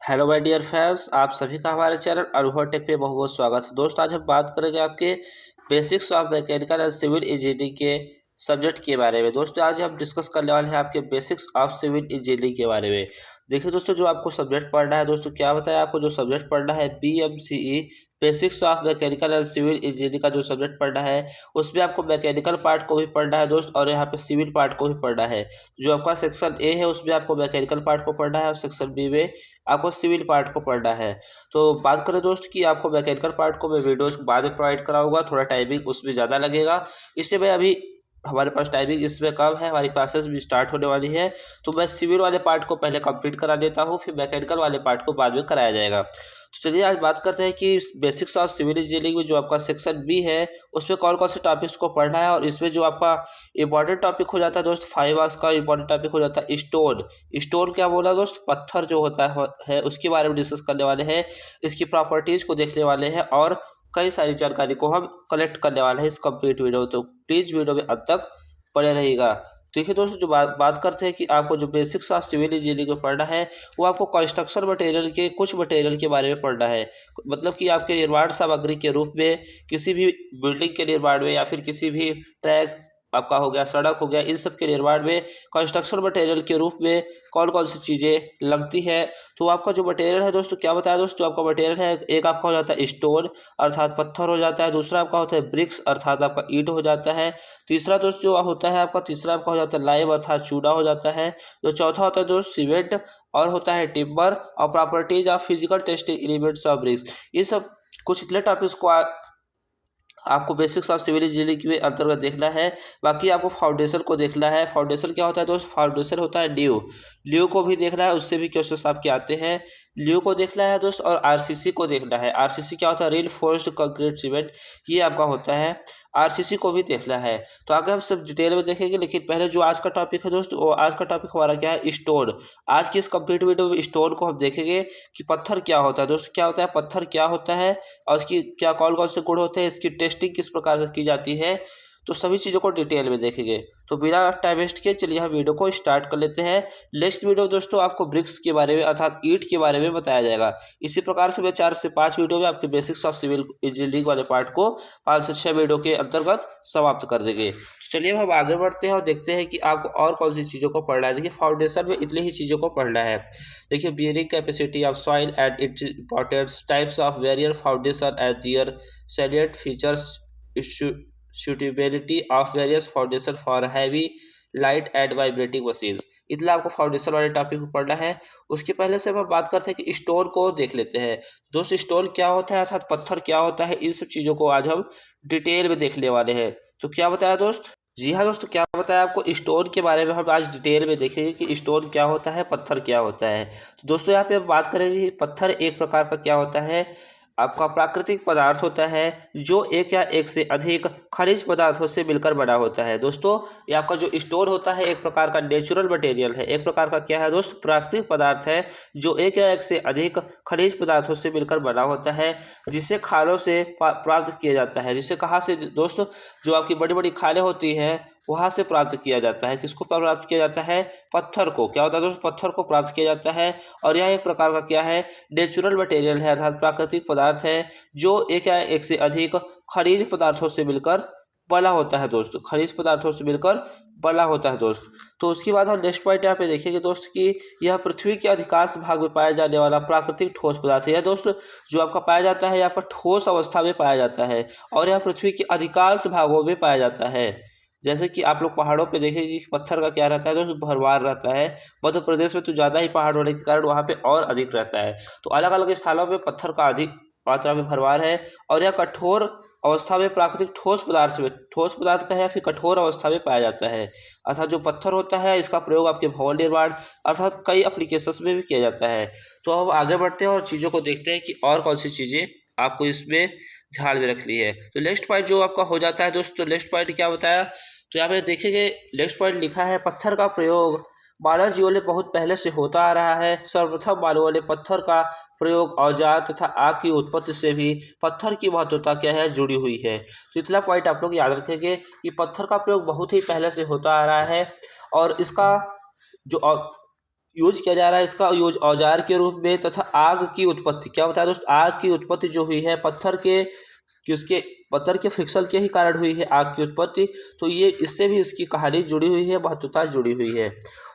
Hello my dear friends, आप सभी का हमारे चैनल अनुभव टेक पे बहुत बहुत स्वागत है। दोस्तों, आज हम बात करेंगे आपके basics of mechanical and civil engineering के सब्जेक्ट के बारे में। दोस्तों, आज हम डिस्कस करने वाले हैं आपके बेसिक्स ऑफ सिविल इंजीनियरिंग के बारे में। देखिए दोस्तों, जो आपको सब्जेक्ट पढ़ना है, दोस्तों क्या बताया आपको, जो सब्जेक्ट पढ़ना है BMCE basics of mechanical and civil engineering का जो सब्जेक्ट पढ़ना है, उसमें आपको मैकेनिकल पार्ट को भी पढ़ना है दोस्त, और यहाँ पे सिविल पार्ट को भी पढ़ना है। जो आपका सेक्शन ए है उसमें आपको मैकेनिकल पार्ट को पढ़ना है और सेक्शन बी में आपको सिविल पार्ट को पढ़ना है। तो बात करें दोस्त कि आपको मैकेनिकल पार्ट को मैं वीडियोस बाद में प्रोवाइड कराऊंगा, थोड़ा टाइमिंग उसमें ज़्यादा लगेगा। इससे मैं अभी हमारे पास टाइमिंग इसमें कम है, हमारी क्लासेस भी स्टार्ट होने वाली है, तो मैं सिविल वाले पार्ट को पहले कंप्लीट करा देता हूँ, फिर मैकेनिकल वाले पार्ट को बाद में कराया जाएगा। तो चलिए आज बात करते हैं कि बेसिक्स ऑफ सिविल इंजीनियरिंग में जो आपका सेक्शन बी है उसमें कौन कौन से टॉपिक्स को पढ़ना है। और इसमें जो आपका इंपॉर्टेंट टॉपिक हो जाता है दोस्त, 5 मार्क्स का इंपॉर्टेंट टॉपिक हो जाता है स्टोन। स्टोन क्या बोला दोस्त, पत्थर जो होता है उसके बारे में डिस्कस करने वाले हैं, इसकी प्रॉपर्टीज को देखने वाले हैं और कई सारी जानकारी को हम कलेक्ट करने वाले हैं इस कंप्लीट वीडियो। तो प्लीज वीडियो में अंत तक बने रहिएगा। देखिए दोस्तों, जो बात करते हैं कि आपको जो बेसिक्स ऑफ सिविल इंजीनियरिंग में पढ़ना है, वो आपको कंस्ट्रक्शन मटेरियल के कुछ मटेरियल के बारे में पढ़ना है। मतलब कि आपके निर्माण सामग्री के रूप में किसी भी बिल्डिंग के निर्माण में या फिर किसी भी ट्रैक आपका हो गया, सड़क हो गया, इन सब के निर्माण में कंस्ट्रक्शन मटेरियल के रूप में कौन कौन सी चीज़ें लगती है। तो आपका जो मटेरियल है दोस्तों, क्या बताया दोस्तों, आपका मटेरियल है, एक आपका हो जाता है स्टोन अर्थात पत्थर हो जाता है, दूसरा आपका होता है ब्रिक्स अर्थात आपका ईंट हो जाता है, तीसरा दोस्त जो होता है आपका, तीसरा आपका हो जाता है लाइम अर्थात चूना हो जाता है, जो चौथा होता है दोस्त सीमेंट, और होता है टिम्बर, और properties of physical testing elements of BRICS. ये सब कुछ इतने टॉपिक्स को आपको बेसिक्स ऑफ सिविल इंजीनियरिंग के अंतर्गत देखना है। बाकी आपको फाउंडेशन को देखना है। फाउंडेशन क्या होता है दोस्त, फाउंडेशन होता है ड्यू। ड्यू को भी देखना है, उससे भी क्वेश्चन आपके आते हैं। ड्यू को देखना है दोस्त, और आरसीसी को देखना है। आरसीसी क्या होता है, रीइंफोर्स्ड कंक्रीट सीमेंट, ये आपका होता है। आरसीसी को भी देखना है। तो आगे हम सब डिटेल में देखेंगे, लेकिन पहले जो आज का टॉपिक है दोस्त, वो आज का टॉपिक हमारा क्या है, स्टोन। आज की इस कंप्लीट वीडियो में स्टोन को हम देखेंगे कि पत्थर क्या होता है दोस्त, क्या होता है पत्थर, क्या होता है और इसकी क्या कौन कौन से गुण होते हैं, इसकी टेस्टिंग किस प्रकार से की जाती है, तो सभी चीज़ों को डिटेल में देखेंगे। तो बिना टाइम वेस्ट किए चलिए हम वीडियो को स्टार्ट कर लेते हैं। नेक्स्ट वीडियो दोस्तों आपको ब्रिक्स के बारे में अर्थात ईंट के बारे में बताया जाएगा। इसी प्रकार से मैं 4 से 5 वीडियो में आपके बेसिक्स ऑफ सिविल इंजीनियरिंग वाले पार्ट को 5 से 6 वीडियो के अंतर्गत समाप्त कर देंगे। चलिए अब हम आगे बढ़ते हैं और देखते हैं कि आपको और कौन सी चीज़ों को पढ़ना है। देखिए फाउंडेशन में इतनी ही चीज़ों को पढ़ना है। देखिए bearing capacity of soil and its importance, types of various foundation and their salient features, suitability of various foundation for heavy light and vibrating machines. इतना आपको फाउंडेशन वाले टॉपिक में पढ़ना है। उसके पहले से हम बात करते हैं कि स्टोन को देख लेते हैं। दोस्त स्टोन क्या होता है अर्थात पत्थर क्या होता है, इन सब चीज़ों को आज हम डिटेल में देखने वाले हैं। तो क्या बताया दोस्त, जी हाँ दोस्तों, क्या बताया आपको, स्टोन के बारे में हम आज डिटेल में देखेंगे कि स्टोन क्या होता है, पत्थर क्या होता है। तो दोस्तों यहाँ पे हम बात करेंगे कि पत्थर एक प्रकार का क्या होता है, आपका प्राकृतिक पदार्थ होता है जो एक या एक से अधिक खनिज पदार्थों से मिलकर बना होता है। दोस्तों ये आपका जो स्टोन होता है एक प्रकार का नेचुरल मटेरियल है, एक प्रकार का क्या है दोस्त, प्राकृतिक पदार्थ है जो एक या एक से अधिक खनिज पदार्थों से मिलकर बना होता है, जिसे खालों से प्राप्त किया जाता है। जिसे कहाँ से दोस्तों, जो आपकी बड़ी बड़ी खालें होती हैं वहाँ से प्राप्त किया जाता है। किसको प्राप्त किया जाता है, पत्थर को। क्या होता है दोस्तों, पत्थर को प्राप्त किया जाता है। और यह एक प्रकार का क्या है, नेचुरल मटेरियल है अर्थात प्राकृतिक पदार्थ है जो एक या एक से अधिक खनिज पदार्थों से मिलकर बना होता है दोस्त, खनिज पदार्थों से मिलकर बना होता है दोस्त। तो उसके बाद हम नेक्स्ट पॉइंट यहाँ पे देखेंगे दोस्त कि यह पृथ्वी के अधिकांश भाग में पाया जाने वाला प्राकृतिक ठोस पदार्थ है। यह दोस्त जो आपका पाया जाता है यहाँ पर ठोस अवस्था में पाया जाता है, और यह पृथ्वी के अधिकांश भागों में पाया जाता है। जैसे कि आप लोग पहाड़ों पे देखेंगे कि पत्थर का क्या रहता है दोस्त, भरमार रहता है। मध्य प्रदेश में तो ज़्यादा ही पहाड़ होने के कारण वहाँ पे और अधिक रहता है। तो अलग अलग स्थानों में पत्थर का अधिक मात्रा में भरमार है, और यह कठोर अवस्था में प्राकृतिक ठोस पदार्थ में, ठोस पदार्थ का है फिर कठोर अवस्था में पाया जाता है। अर्थात जो पत्थर होता है इसका प्रयोग आपके भवन निर्माण अर्थात कई एप्लीकेशंस में भी किया जाता है। तो अब आगे बढ़ते हैं और चीज़ों को देखते हैं कि और कौन सी चीज़ें आपको इसमें ध्यान में रखनी है। तो नेक्स्ट पॉइंट जो आपका हो जाता है दोस्तों, नेक्स्ट पॉइंट क्या बताया, तो यहाँ पे देखेंगे नेक्स्ट पॉइंट लिखा है, पत्थर का प्रयोग मानव जीवन में बहुत पहले से होता आ रहा है। सर्वप्रथम मानवों ने पत्थर का प्रयोग औजार तथा आग की उत्पत्ति से भी पत्थर की महत्वता क्या है, जुड़ी हुई है। तो इतना पॉइंट आप लोग याद रखेंगे कि पत्थर का प्रयोग बहुत ही पहले से होता आ रहा है, और इसका जो यूज किया जा रहा है, इसका यूज औजार के रूप में तथा आग की उत्पत्ति। क्या होता है दोस्त, आग की उत्पत्ति जो हुई है पत्थर के कि उसके पत्थर के फ्रिक्शन के ही कारण हुई है आग की उत्पत्ति। तो ये इससे भी इसकी कहानी जुड़ी हुई है, महत्वता जुड़ी हुई है।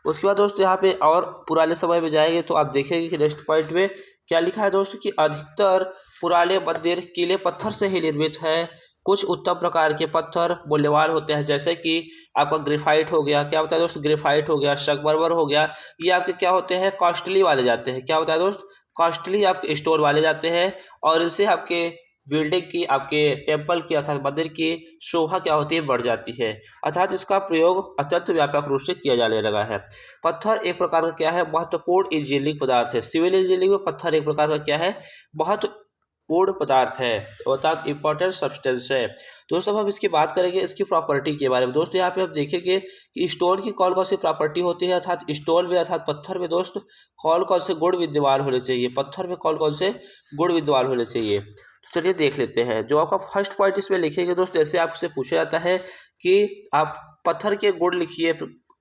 उसके बाद दोस्त यहाँ पे और पुराने समय में जाएंगे तो आप देखेंगे कि नेक्स्ट पॉइंट में क्या लिखा है दोस्तों कि अधिकतर पुराने मंदिर किले पत्थर से ही निर्मित है। कुछ उत्तम प्रकार के पत्थर मूल्यवान होते हैं, जैसे कि आपका ग्रेफाइट हो गया। क्या होता है दोस्त, ग्रेफाइट हो गया, संगमरमर हो गया, ये आपके क्या होते हैं, कॉस्टली वाले जाते हैं। क्या होता है दोस्त, कॉस्टली आपके स्टोन वाले जाते हैं, और इससे आपके बिल्डिंग की, आपके टेम्पल की अर्थात मंदिर की शोभा क्या होती है, बढ़ जाती है। अर्थात इसका प्रयोग अत्यंत व्यापक रूप से किया जाने लगा है। पत्थर एक प्रकार का क्या है, महत्वपूर्ण इंजीनियरिंग पदार्थ है। सिविल इंजीनियरिंग में पत्थर एक प्रकार का क्या है, महत्वपूर्ण पदार्थ है, अर्थात इंपॉर्टेंट सब्सटेंस है। दोस्तों हम इसकी बात करेंगे इसकी प्रॉपर्टी के बारे में। दोस्तों यहाँ पे हम देखेंगे कि स्टोन की कौन कौन सी प्रॉपर्टी होती है, अर्थात स्टोन में अर्थात पत्थर में दोस्त कौन कौन से गुण विद्यमान होने चाहिए, पत्थर में कौन कौन से गुण विद्यमान होने चाहिए। तो चलिए देख लेते हैं। जो आपका फर्स्ट पॉइंट इसमें लिखेंगे दोस्त, जैसे आपसे पूछा जाता है कि आप पत्थर के गुण लिखिए,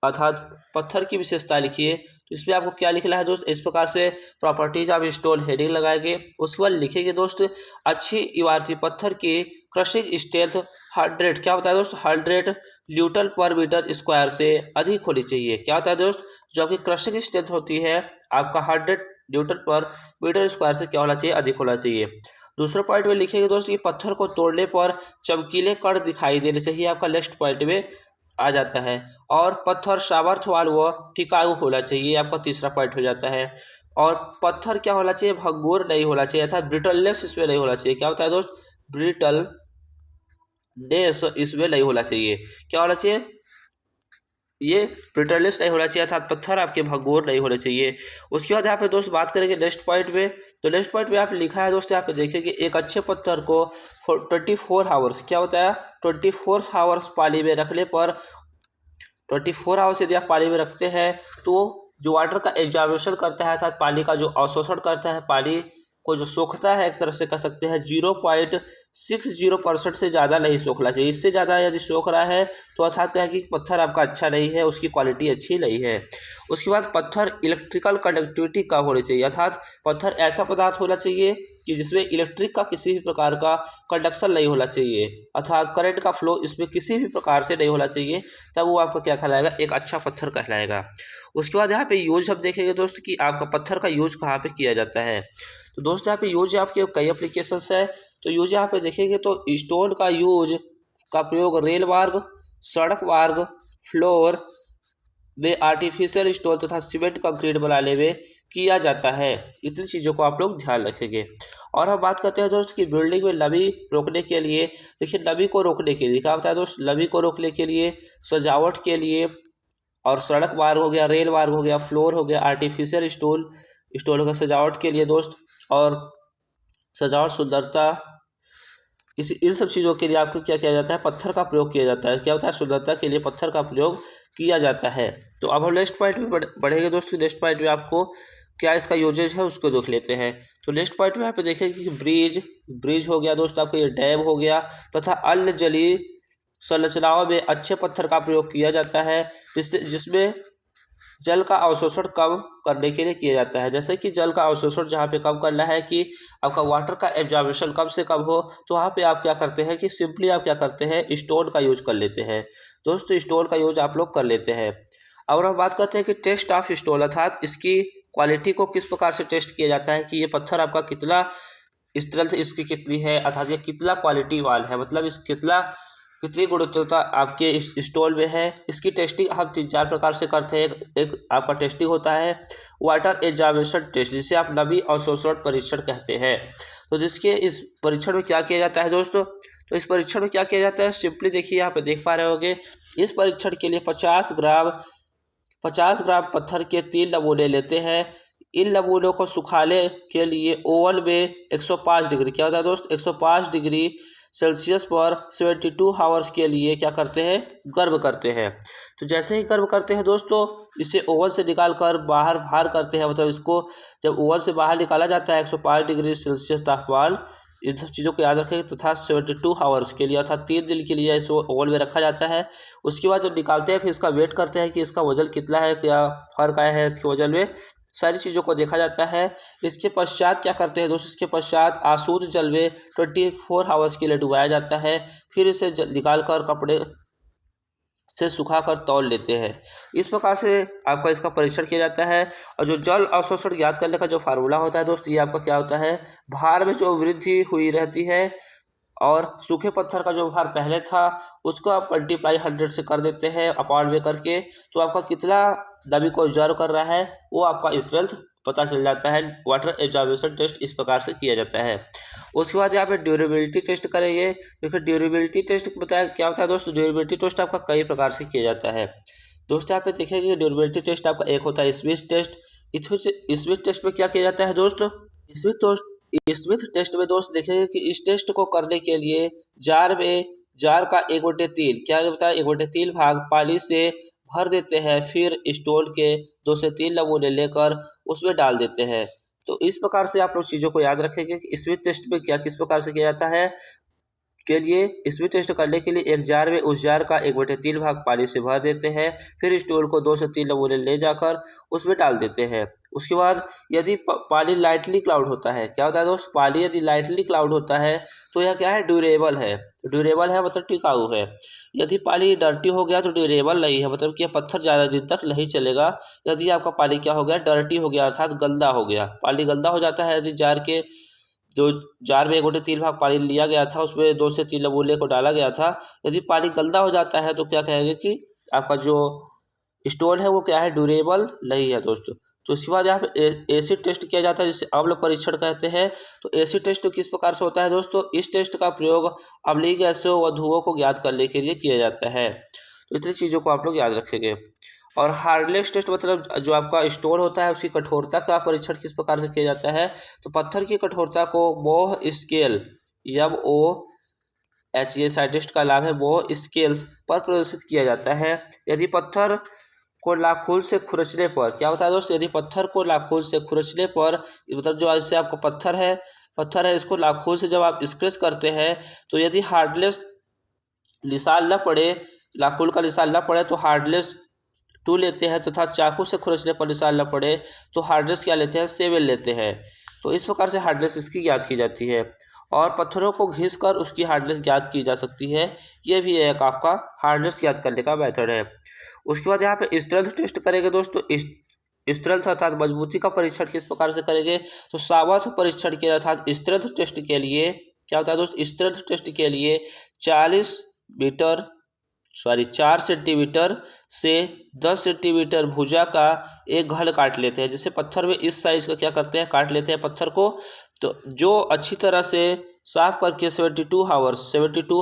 अर्थात पत्थर की विशेषता लिखिए, तो इसमें आपको क्या लिखना है दोस्त, इस प्रकार से प्रॉपर्टीज ऑफ स्टोन हेडिंग लगाएंगे। उसके बाद लिखेंगे दोस्त अच्छी इमारती पत्थर की क्रशिंग स्ट्रेंथ 100, क्या होता है दोस्त, 100 न्यूटन पर मीटर स्क्वायर से अधिक होनी चाहिए। क्या होता है दोस्त, जो आपकी क्रशिंग स्ट्रेंथ होती है आपका 100 न्यूटन पर मीटर स्क्वायर से क्या होना चाहिए, अधिक होना चाहिए। दूसरा पॉइंट में लिखेंगे दोस्त कि पत्थर को तोड़ने पर चमकीले कण दिखाई देने चाहिए, आपका नेक्स्ट पॉइंट में आ जाता है। और पत्थर सामर्थ्यवान व टिकाऊ होना चाहिए, आपका तीसरा पॉइंट हो जाता है। और पत्थर क्या होना चाहिए, भंगुर नहीं होना चाहिए, अर्थात ब्रिटलनेस इसमें नहीं होना चाहिए। क्या होता है दोस्त, ब्रिटलनेस इसमें नहीं होना चाहिए। क्या होना चाहिए, ये ब्रिटलनेस नहीं होना चाहिए, अर्थात पत्थर आपके भंगुर नहीं होने चाहिए। उसके बाद यहाँ पे दोस्त बात करेंगे नेक्स्ट पॉइंट में। तो नेक्स्ट पॉइंट में यहाँ पे लिखा है दोस्त, यहाँ पे देखेंगे एक अच्छे पत्थर को 24 आवर्स, क्या होता है 24 आवर्स पानी में रखने पर, 24 आवर्स यदि आप पानी में रखते हैं तो जो वाटर का एग्जामिनेशन करता है, अर्थात पानी का जो अवशोषण करता है, पानी को जो सोखता है, एक तरह से कह सकते हैं 0.60% से ज़्यादा नहीं सोखना चाहिए। इससे ज़्यादा यदि सोख रहा है तो अर्थात क्या है कि पत्थर आपका अच्छा नहीं है, उसकी क्वालिटी अच्छी नहीं है। उसके बाद पत्थर इलेक्ट्रिकल कंडक्टिविटी कम होनी चाहिए, अर्थात पत्थर ऐसा पदार्थ होना चाहिए कि जिसमें इलेक्ट्रिक का किसी भी प्रकार का कंडक्शन नहीं होना चाहिए, अर्थात करंट का फ्लो इसमें किसी भी प्रकार से नहीं होना चाहिए, तब वो आपका क्या कहलाएगा, एक अच्छा पत्थर कहलाएगा। उसके बाद यहाँ पे यूज हम देखेंगे दोस्त कि आपका पत्थर का यूज कहाँ पे किया जाता है। तो दोस्त यहाँ पे यूज आपके कई एप्लीकेशंस है। तो यूज यहाँ पे देखेंगे तो स्टोन का यूज का प्रयोग रेल मार्ग, सड़क मार्ग, फ्लोर में आर्टिफिशियल स्टोन तथा सीमेंट कंक्रीट बनाने में किया जाता है। इतनी चीज़ों को आप लोग ध्यान रखेंगे। और हम बात करते हैं दोस्त कि बिल्डिंग में नमी रोकने के लिए, देखिए नमी को रोकने के लिए क्या होता है दोस्त, नमी को रोकने के लिए, सजावट के लिए, और सड़क मार्ग हो गया, रेल मार्ग हो गया, फ्लोर हो गया, आर्टिफिशियल स्टोन का सजावट के लिए दोस्त, और सजावट सुंदरता, इन सब चीज़ों के लिए आपको क्या किया जाता है, पत्थर का प्रयोग किया जाता है। क्या होता है, सुंदरता के लिए पत्थर का प्रयोग किया जाता है। तो अब हम नेक्स्ट पॉइंट में बढ़ेंगे दोस्तों। नेक्स्ट पॉइंट में आपको क्या इसका यूजेज है उसको देख लेते हैं। तो नेक्स्ट पॉइंट में यहाँ पे देखेंगे कि ब्रिज हो गया दोस्त, आपको ये डैम हो गया, तथा अन्य जलीय संरचनाओं में अच्छे पत्थर का प्रयोग किया जाता है, जिसमें जल का अवशोषण कम करने के लिए किया जाता है। जैसे कि जल का अवशोषण जहाँ पे कम करना है कि आपका वाटर का एब्जॉर्प्शन कम से कम हो, तो वहाँ पे आप क्या करते हैं कि सिंपली आप क्या करते हैं, स्टोन का यूज कर लेते हैं। दोस्तों स्टोन का यूज आप लोग कर लेते हैं। और हम बात करते हैं कि टेस्ट ऑफ स्टोन, अर्थात इसकी क्वालिटी को किस प्रकार से टेस्ट किया जाता है कि ये पत्थर आपका कितना स्ट्रेंथ इसकी कितनी है, अर्थात ये कितना क्वालिटी वाल है, मतलब इस कितनी गुणवत्ता आपके इस स्टोन में है। इसकी टेस्टिंग हम 3-4 प्रकार से करते हैं। एक आपका टेस्टिंग होता है वाटर एग्जामिनेशन टेस्ट, जिसे आप नमी अवशोषण परीक्षण कहते हैं। तो जिसके इस परीक्षण में क्या किया जाता है दोस्तों, तो इस परीक्षण में क्या किया जाता है, सिंपली देखिए यहाँ पे देख पा रहे होंगे। इस परीक्षण के लिए 50 ग्राम पत्थर के 3 नमूने लेते हैं। इन नमूनों को सुखाने के लिए ओवन में 105 डिग्री, क्या होता है दोस्त, 105 डिग्री सेल्सियस पर 72 आवर्स के लिए क्या करते हैं, गर्म करते हैं। तो जैसे ही गर्म करते हैं दोस्तों, इसे ओवन से निकाल कर बाहर करते हैं, मतलब इसको जब ओवन से बाहर निकाला जाता है 105 डिग्री सेल्सियस तापमान इन सब चीज़ों को याद रखेंगे तथा 72 आवर्स के लिए अर्थात 3 दिन के लिए इसको ओवन में रखा जाता है। उसके बाद जब निकालते हैं फिर इसका वेट करते हैं कि इसका वजन कितना है, क्या फ़र्क आया है इसके वजन में, सारी चीज़ों को देखा जाता है। इसके पश्चात क्या करते हैं दोस्तों, इसके पश्चात आशुद्ध जल में 24 आवर्स के लिए डुबाया जाता है। फिर इसे निकाल कर कपड़े से सुखाकर तौल लेते हैं। इस प्रकार से आपका इसका परीक्षण किया जाता है। और जो जल अवशोषण ज्ञात करने का जो फार्मूला होता है दोस्त, ये आपका क्या होता है, भार में जो वृद्धि हुई रहती है और सूखे पत्थर का जो भार पहले था उसको आप मल्टीप्लाई 100 से कर देते हैं अपॉन में करके, तो आपका कितना नमी को ऑब्जर्व कर रहा है वो आपका स्ट्रेंथ पता चल जाता है। वाटर एब्जॉर्प्शन टेस्ट इस प्रकार से किया जाता है। उसके बाद यहाँ पे ड्यूरेबिलिटी टेस्ट करेंगे। तो फिर ड्यूरेबिलिटी टेस्ट बताया क्या होता है दोस्तों, ड्यूरेबिलिटी टेस्ट आपका कई प्रकार से किया जाता है। दोस्तों यहाँ पे देखेंगे ड्यूरेबिलिटी टेस्ट आपका एक होता है स्मिथ टेस्ट। स्मिथ टेस्ट में क्या किया जाता है दोस्तों, स्मिथ टेस्ट में दोस्त देखेंगे कि इस टेस्ट को करने के लिए जार का 1/3 क्या बताया 1/3 भाग पानी से भर देते हैं, फिर स्टोन के 2 से 3 नमूने लेकर उसमें डाल देते हैं। तो इस प्रकार से आप लोग चीज़ों को याद रखेंगे कि स्मिथ टेस्ट में क्या किस प्रकार से किया जाता है। के लिए स्मिथ टेस्ट करने के लिए एक जार में उस जार का 1/3 भाग पानी से भर देते हैं, फिर स्टोन को 2 से 3 नमूने ले जाकर उसमें डाल देते हैं। उसके बाद यदि पानी लाइटली क्लाउड होता है, क्या होता है दोस्त, पानी यदि लाइटली क्लाउड होता है तो यह क्या है, ड्यूरेबल है। ड्यूरेबल है मतलब टिकाऊ है। यदि पानी डर्टी हो गया तो ड्यूरेबल नहीं है, मतलब कि पत्थर ज़्यादा दिन तक नहीं चलेगा। यदि आपका पानी क्या हो गया, डर्टी हो गया अर्थात गंदा हो गया, पानी गंदा हो जाता है। यदि जार में 1/3 भाग पानी लिया गया था उसमें 2 से 3 नमूने को डाला गया था, यदि पानी गंदा हो जाता है तो क्या कहेंगे कि आपका जो स्टोन है वो क्या है, ड्यूरेबल नहीं है दोस्तों। तो उसके बाद यहाँ पे एसिड टेस्ट किया जाता है जिसे अम्ल परीक्षण कहते हैं। तो एसिड टेस्ट किस प्रकार से होता है दोस्तों, इस टेस्ट का प्रयोग अम्लीय गैसों व धुओं को ज्ञात करने के लिए किया जाता है। तो इतनी चीज़ों को आप लोग याद रखेंगे। और हार्डनेस टेस्ट मतलब जो आपका स्टोन होता है उसकी कठोरता का परीक्षण किस प्रकार से किया जाता है। तो पत्थर की कठोरता को मोह स्केल MOH साइंटिस्ट का नाम है, मोह स्केल्स पर प्रदर्शित किया जाता है। यदि पत्थर को नाखून से खुरचने पर, क्या होता है दोस्त, यदि पत्थर को नाखून से खुरचने पर, मतलब जो ऐसे आपका पत्थर है इसको नाखून से जब आप स्क्रैच करते हैं तो यदि हार्डनेस निशान न पड़े, नाखून का निशान न पड़े तो हार्डनेस 2 लेते हैं, तथा चाकू से खुरचने पर निशान न पड़े तो हार्डनेस क्या लेते हैं, 7 लेते हैं। तो इस प्रकार से हार्डनेस इसकी ज्ञात की जाती है। और पत्थरों को घिस कर उसकी हार्डनेस ज्ञात की जा सकती है। ये भी एक आपका हार्डनेस ज्ञात करने का मेथड है। उसके बाद यहाँ पे स्ट्रेंथ टेस्ट करेंगे दोस्तों। स्ट्रेंथ अर्थात मजबूती का परीक्षण किस प्रकार से करेंगे, तो सामर्थ्य परीक्षण के अर्थात स्ट्रेंथ टेस्ट के लिए क्या होता है दोस्त, स्ट्रेंथ टेस्ट के लिए 4 सेंटीमीटर से 10 सेंटीमीटर भुजा का एक घड़ काट लेते हैं। जैसे पत्थर में इस साइज का क्या करते हैं, काट लेते हैं पत्थर को, तो जो अच्छी तरह से साफ करके 72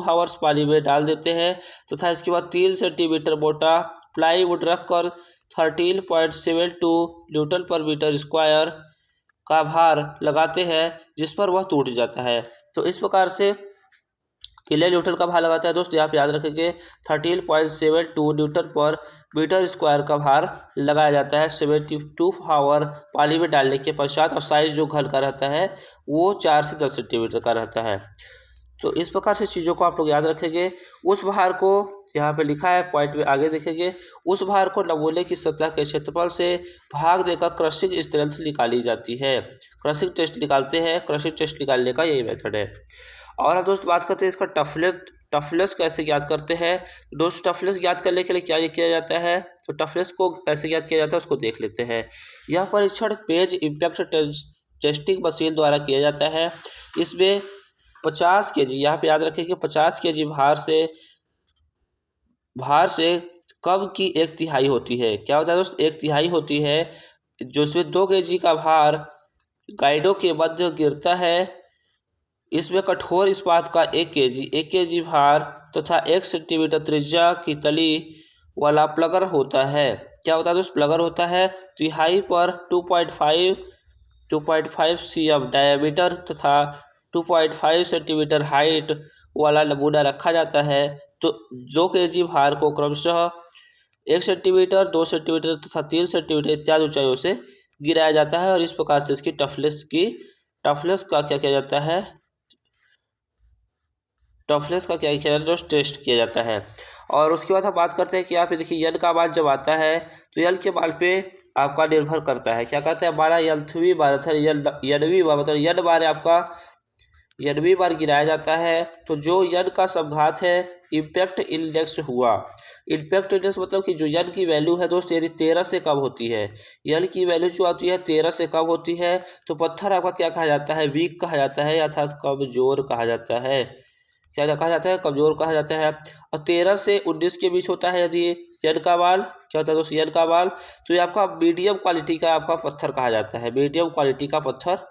आवर्स पानी में डाल देते हैं, तथा इसके बाद 3 सेंटीमीटर मोटा प्लाईवुड रखकर 13.72 न्यूटन पर मीटर स्क्वायर का भार लगाते हैं, जिस पर वह टूट जाता है। तो इस प्रकार से किले न्यूटन का भार लगाता है दोस्तों, यहाँ पे याद रखेंगे 13.72 न्यूटन पर मीटर स्क्वायर का भार लगाया जाता है 72 आवर पानी में डालने के पश्चात। और साइज जो घन का रहता है वो 4 से 10 सेंटीमीटर का रहता है। तो इस प्रकार से चीज़ों को आप लोग याद रखेंगे। उस भार को यहाँ पे लिखा है पॉइंट में आगे देखेंगे, उस भार को नमूने की सतह के क्षेत्रफल से भाग देकर क्रशिंग स्ट्रेंथ निकाली जाती है। क्रशिंग टेस्ट निकालते हैं, क्रशिंग टेस्ट निकालने का यही मेथड है। और अब दोस्त बात करते हैं इसका टफनेस कैसे ज्ञात करते हैं। दोस्त टफनेस ज्ञात करने के लिए क्या किया जाता है, तो टफनेस को कैसे ज्ञात किया जाता है उसको देख लेते हैं। यह परीक्षण पेज इम्पैक्ट टेस्टिंग मशीन द्वारा किया जाता है। इसमें 50 kg, यहाँ पे याद रखें कि 50 kg भार से कम की 1/3 होती है। क्या होता है दोस्त, 1/3 होती है, जो इसमें 2 kg का भार गाइडों के मध्य गिरता है। इसमें कठोर इस्पात का 1 kg भार तथा 1 सेंटीमीटर त्रिज्या की तली वाला प्लगर होता है। क्या होता है दोस्त, प्लगर होता है। तिहाई पर 2.5 cm डायमीटर तथा 2.5 सेंटीमीटर हाइट वाला नमूना रखा जाता है। तो 2 kg भार को क्रमशः 1 सेंटीमीटर, 2 सेंटीमीटर तथा 3 सेंटीमीटर इत्यादि ऊंचाइयों से गिराया जाता है। और इस प्रकार से इसकी टफनेस का क्या किया जाता है, टफनेस का क्या किया जाता है, टेस्ट किया जाता है। और उसके बाद हम बात करते हैं कि यहाँ पे देखिए यल का मान जब आता है तो यल के मान पे आपका निर्भर करता है, क्या करता है हमारा यलथवी बार था यनवी बार, मतलब यन बार आपका यनवी बार गिराया जाता है। तो जो यन का समघात है इम्पैक्ट इंडेक्स हुआ। इम्पैक्ट इंडेक्स मतलब कि जो यन की वैल्यू है दोस्त यदि 13 से कम होती है, यन की वैल्यू जो आती है 13 से कम होती है तो पत्थर आपका क्या कहा जाता है, वीक कहा जाता है अर्थात कमजोर कहा जाता है। क्या कहा जाता है, कमजोर कहा जाता है। और 13 से 19 के बीच होता है यदि यन का बाल, क्या होता है दोस्तों यन का बाल, तो ये आपका मीडियम क्वालिटी का आपका पत्थर कहा जाता है, मीडियम क्वालिटी का पत्थर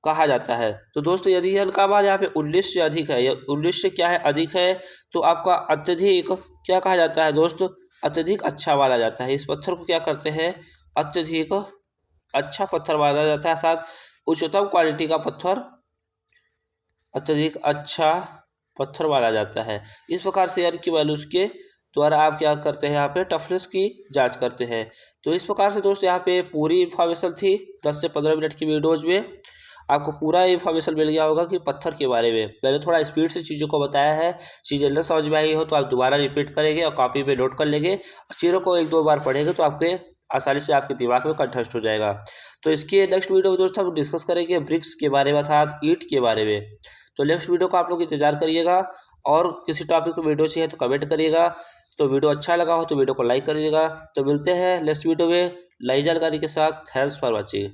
कहा जाता है। तो दोस्तों यदि यल का मान यहाँ पे 19 से अधिक है, 19 से क्या है अधिक है, तो आपका अत्यधिक क्या कहा जाता है दोस्त, अत्यधिक अच्छा माना जाता है। इस पत्थर को क्या करते हैं, अत्यधिक अच्छा पत्थर माना जाता है, साथ उच्चतम क्वालिटी का पत्थर, अत्यधिक अच्छा पत्थर माना जाता है। इस प्रकार से यल की वैल्यूज के द्वारा आप क्या करते हैं, यहाँ पे टफनेस की जांच करते हैं। तो इस प्रकार से दोस्तों यहाँ पे पूरी इंफॉर्मेशन थी 10 से 15 मिनट की वीडियोज में आपको पूरा इंफॉर्मेशन मिल गया होगा कि पत्थर के बारे में। मैंने थोड़ा स्पीड से चीज़ों को बताया है, चीज़ें न समझ में आई हो तो आप दोबारा रिपीट करेंगे और कॉपी पे नोट कर लेंगे, चीज़ों को एक दो बार पढ़ेंगे तो आपके आसानी से आपके दिमाग में कंठस्थ हो जाएगा। तो इसके नेक्स्ट वीडियो में दोस्तों हम डिस्कस करेंगे ब्रिक्स के बारे में अर्थात ईंट के बारे में। तो नेक्स्ट वीडियो का आप लोग इंतजार करिएगा, और किसी टॉपिक पर वीडियो चाहिए तो कमेंट करिएगा। तो वीडियो अच्छा लगा हो तो वीडियो को लाइक करिएगा। तो मिलते हैं नेक्स्ट वीडियो में नई जानकारी के साथ। Thanks for watching.